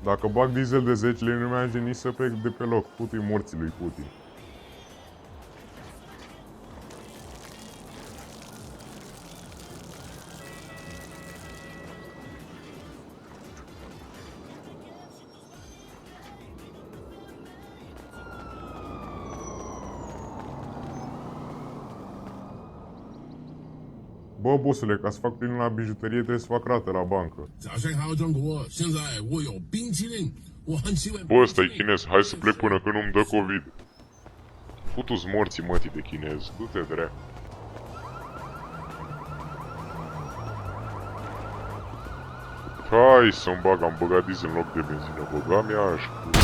Dacă bag diesel de 10 lei, nu merge nici să plec de pe loc. Putu-i morții lui Putin. Bă, bossule, ca să fac plinul la bijuterie trebuie să fac rată la bancă. Bă, ăsta e chinez, hai să plec până când nu-mi dă COVID. Putu-ți morții mătii de chinez, du-te dracu. Hai să-mi bag, am băgat diesel în loc de benzină, băga mi-aș cu...